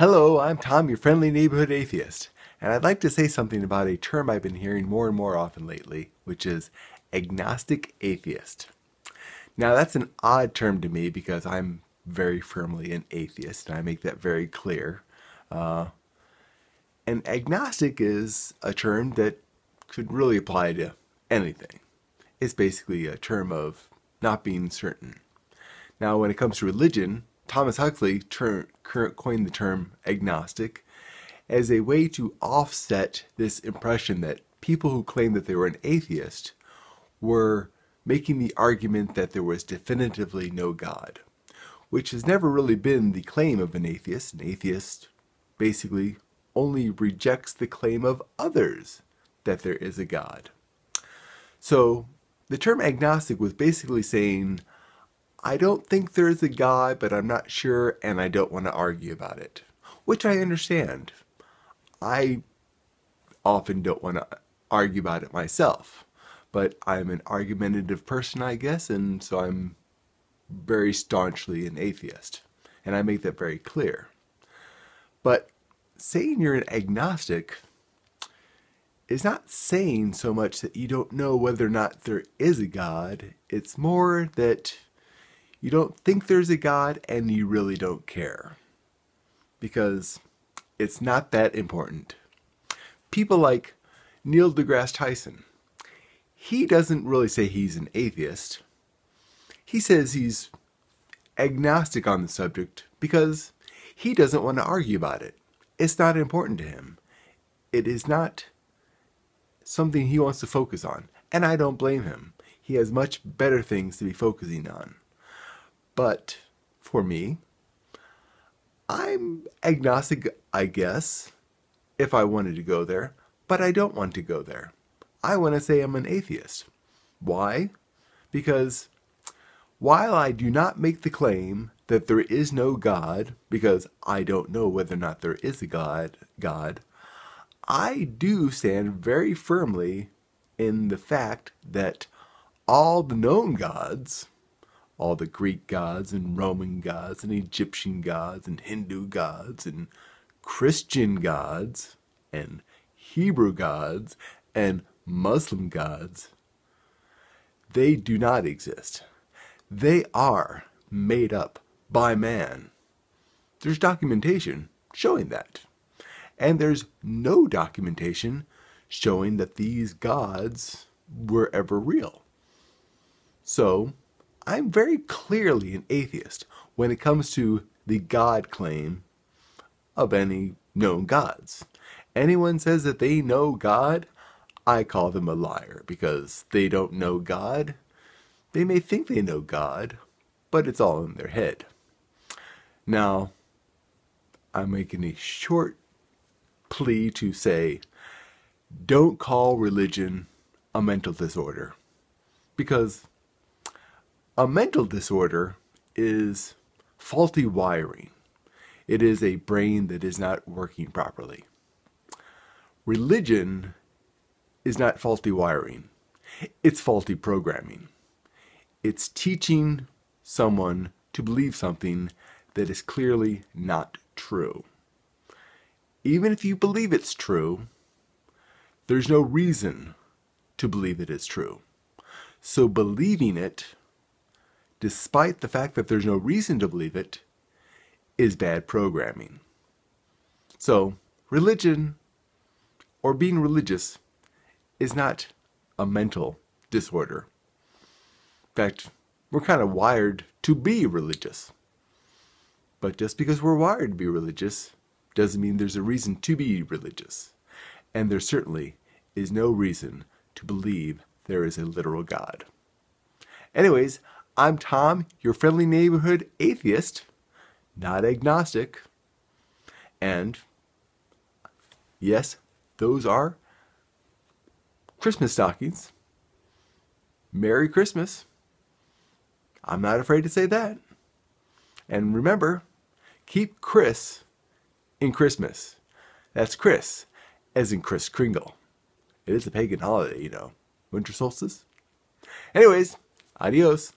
Hello, I'm Tom, your friendly neighborhood atheist, and I'd like to say something about a term I've been hearing more and more often lately, which is agnostic atheist. Now, that's an odd term to me because I'm very firmly an atheist, and I make that very clear. And agnostic is a term that could really apply to anything. It's basically a term of not being certain. Now, when it comes to religion, Thomas Huxley coined the term agnostic as a way to offset this impression that people who claimed that they were an atheist were making the argument that there was definitively no God, which has never really been the claim of an atheist. An atheist basically only rejects the claim of others that there is a God. So the term agnostic was basically saying, I don't think there is a God, but I'm not sure, and I don't want to argue about it, which I understand. I often don't want to argue about it myself, but I'm an argumentative person, I guess, and so I'm very staunchly an atheist, and I make that very clear. But saying you're an agnostic is not saying so much that you don't know whether or not there is a God. It's more that you don't think there's a God and you really don't care, because it's not that important. People like Neil deGrasse Tyson, he doesn't really say he's an atheist. He says he's agnostic on the subject because he doesn't want to argue about it. It's not important to him. It is not something he wants to focus on, and I don't blame him. He has much better things to be focusing on. But for me, I'm agnostic, I guess, if I wanted to go there, but I don't want to go there. I want to say I'm an atheist. Why? Because while I do not make the claim that there is no God, because I don't know whether or not there is a God, I do stand very firmly in the fact that all the known gods, all the Greek gods and Roman gods and Egyptian gods and Hindu gods and Christian gods and Hebrew gods and Muslim gods, they do not exist. They are made up by man. There's documentation showing that. And there's no documentation showing that these gods were ever real. So I'm very clearly an atheist when it comes to the God claim of any known gods. Anyone says that they know God, I call them a liar, because they don't know God. They may think they know God, but it's all in their head. Now, I'm making a short plea to say, don't call religion a mental disorder, because a mental disorder is faulty wiring. It is a brain that is not working properly. Religion is not faulty wiring. It's faulty programming. It's teaching someone to believe something that is clearly not true. Even if you believe it's true, there's no reason to believe it is true. So believing it, despite the fact that there's no reason to believe it, is bad programming. So religion, or being religious, is not a mental disorder. In fact, we're kind of wired to be religious. But just because we're wired to be religious doesn't mean there's a reason to be religious. And there certainly is no reason to believe there is a literal God. Anyways, I'm Tom, your friendly neighborhood atheist, not agnostic. And yes, those are Christmas stockings. Merry Christmas. I'm not afraid to say that. And remember, keep Chris in Christmas. That's Chris, as in Kris Kringle. It is a pagan holiday, you know. Winter solstice. Anyways, adios.